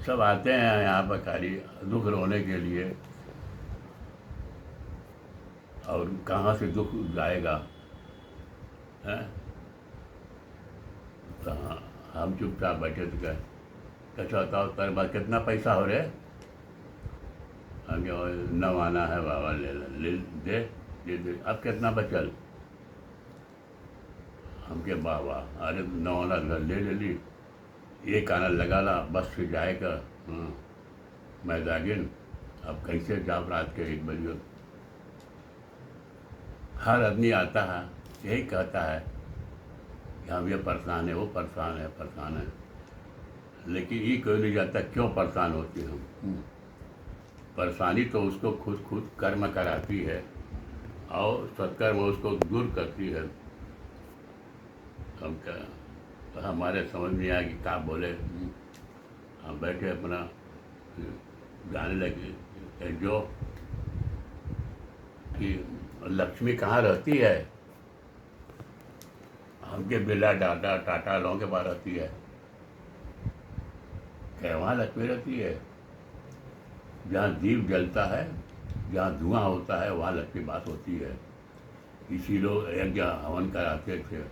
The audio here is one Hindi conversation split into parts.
सब आते हैं यहाँ पर खाली दुख रोने के लिए, और कहाँ से दुख जाएगा, हैं? तो हम चुपचाप बैठे थे, कैसा बताओ तेरे पास कितना पैसा हो रहे? हम क्या, नव आना है बाबा, ले दे दे, अब कितना बचल? हम के बाबा, अरे नव आना ले ली, एक आना लगा ला, बस से जाएगा। मैं जागिन, अब कैसे जाओ रात के 1 बजे? हर आदमी आता है, यही कहता है कि हम ये परेशान है, वो परेशान है, लेकिन ये कोई नहीं जानता क्यों परेशान होते हम। परेशानी तो उसको खुद खुद कर्म कराती है, और सत्कर्म उसको दूर करती है। हम क्या, तो हमारे समझ में आया कि क्या बोले। हम बैठे अपना गाने लगे जो कि लक्ष्मी कहाँ रहती है? हमके बिरला टाटा टाटा लोगों के पास रहती है। क्या वहाँ लक्ष्मी रहती है? जहाँ दीप जलता है, जहाँ धुआं होता है, वहाँ लक्ष्मी बात होती है। इसी लोग यज्ञ हवन कराते थे।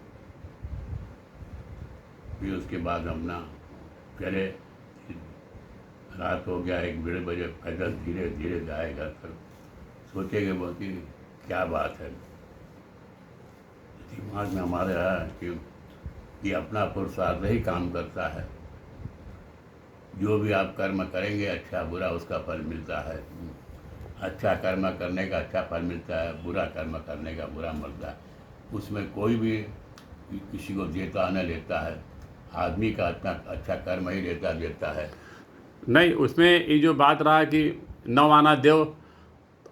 फिर उसके बाद हम ना चले, रात हो गया 1 बजे, पैदल धीरे धीरे जाए घर पर। सोचेंगे बहुत ही क्या बात है, दिमाग में हमारे है कि अपना पुरुषार्थ ही काम करता है। जो भी आप कर्म करेंगे, अच्छा बुरा उसका फल मिलता है। अच्छा कर्म करने का अच्छा फल मिलता है, बुरा कर्म करने का बुरा मिलता है। उसमें कोई भी किसी को देता न लेता है, आदमी का अपना अच्छा कर्म ही देता है। नहीं, उसमें ये जो बात रहा कि नौ आना दो,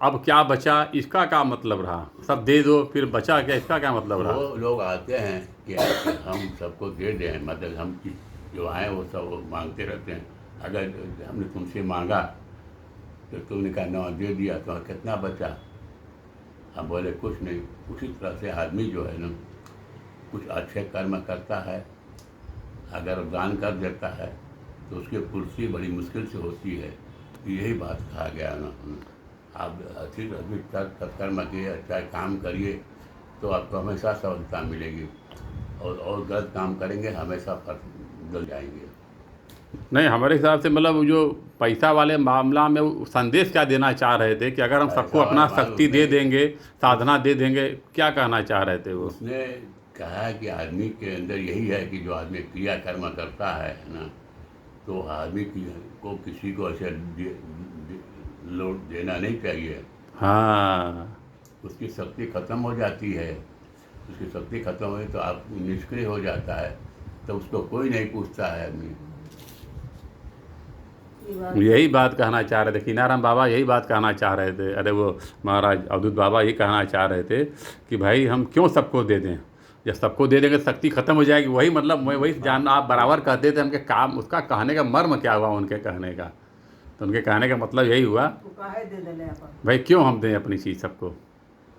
अब क्या बचा, इसका क्या मतलब रहा? सब दे दो फिर बचा क्या, इसका क्या मतलब रहा? वो लोग आते हैं कि हम सबको दे दें, मतलब हम जो आए वो सब वो मांगते रहते हैं। अगर हमने तुमसे मांगा तो तुमने कहा नौ दे दिया, तो कितना बचा? हम बोले कुछ नहीं। उसी तरह से आदमी जो है ना, कुछ अच्छे कर्म करता है, अगर दान कर देता है तो उसकी पूर्ति बड़ी मुश्किल से होती है। यही बात कहा गया ना। आप अच्छी सत्कर्म किए, अच्छा काम करिए, तो आपको हमेशा सफलता मिलेगी, और गलत काम करेंगे हमेशा जल जाएंगे। नहीं, हमारे हिसाब से मतलब जो पैसा वाले मामला में वो संदेश क्या देना चाह रहे थे कि अगर हम सबको पैसा अपना वाला माल शक्ति उसने दे देंगे, साधना दे देंगे, क्या कहना चाह रहे थे वो? उसने कहा कि आदमी के अंदर यही है कि जो आदमी क्रिया कर्म करता है ना, तो आदमी को किसी को ऐसे लोड देना नहीं चाहिए। हाँ। उसकी शक्ति खत्म हो जाती है। उसकी शक्ति खत्म हुई तो आप निष्क्रिय हो जाता है, तो उसको कोई नहीं पूछता है आदमी। यही बात कहना चाह रहे थे, कीनाराम बाबा यही बात कहना चाह रहे थे। अरे वो महाराज अवधूत बाबा यही कहना चाह रहे थे कि भाई हम क्यों सबको दे दें, जब सबको दे देंगे शक्ति खत्म हो जाएगी। वही मतलब मैं वही जान, आप बराबर कहते थे हमके काम, उसका कहने का मर्म क्या हुआ उनके कहने का? तो उनके कहने का मतलब यही हुआ, भाई क्यों हम दें अपनी चीज़ सबको?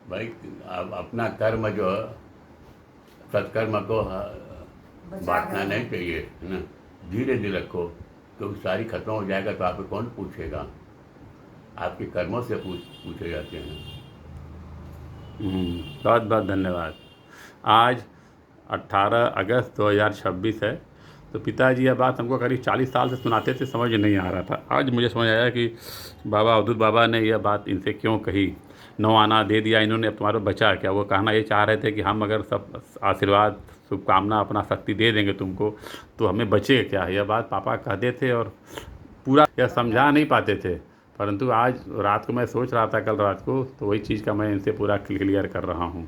भाई आप अपना कर्म जो है, सत्कर्म को बांटना नहीं चाहिए, है ना। धीरे धीरे रखो, क्योंकि सारी खत्म हो जाएगा तो आपको कौन पूछेगा? आपके कर्मों से पूछे जाते हैं। बहुत बहुत धन्यवाद। आज 18 अगस्त 2026 है। तो पिताजी यह बात हमको करीब 40 साल से सुनाते थे, समझ नहीं आ रहा था। आज मुझे समझ आया कि बाबा अवधूत बाबा ने यह बात इनसे क्यों कही। नौ आना दे दिया इन्होंने, अब तुम्हारा बचा क्या? वो कहना ये चाह रहे थे कि हम अगर सब आशीर्वाद शुभकामना अपना शक्ति दे देंगे तुमको, तो हमें बचे क्या? यह बात पापा कहते थे और पूरा यह समझा नहीं पाते थे। परंतु आज रात को मैं सोच रहा था, कल रात को, तो वही चीज़ का मैं इनसे पूरा क्लियर कर रहा हूँ।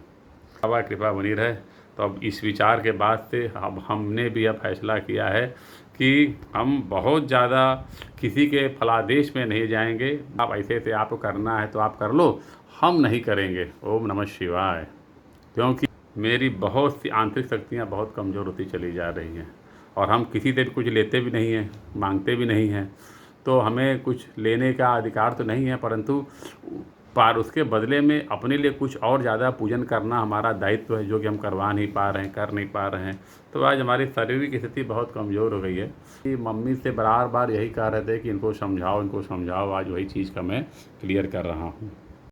बाबा कृपा बनी रहे। तो अब इस विचार के बाद से अब हमने भी यह फैसला किया है कि हम बहुत ज़्यादा किसी के फलादेश में नहीं जाएंगे। आप ऐसे ऐसे आपको करना है तो आप कर लो, हम नहीं करेंगे। ओम नमः शिवाय। क्योंकि मेरी बहुत सी आंतरिक शक्तियाँ बहुत कमज़ोर होती चली जा रही हैं, और हम किसी से भी कुछ लेते भी नहीं हैं, मांगते भी नहीं हैं। तो हमें कुछ लेने का अधिकार तो नहीं है, परंतु पर उसके बदले में अपने लिए कुछ और ज़्यादा पूजन करना हमारा दायित्व है, जो कि हम करवा नहीं पा रहे हैं, कर नहीं पा रहे हैं। तो आज हमारी शारीरिक स्थिति बहुत कमज़ोर हो गई है कि मम्मी से बार बार यही कह रहे थे कि इनको समझाओ, इनको समझाओ। आज वही चीज़ का मैं क्लियर कर रहा हूँ।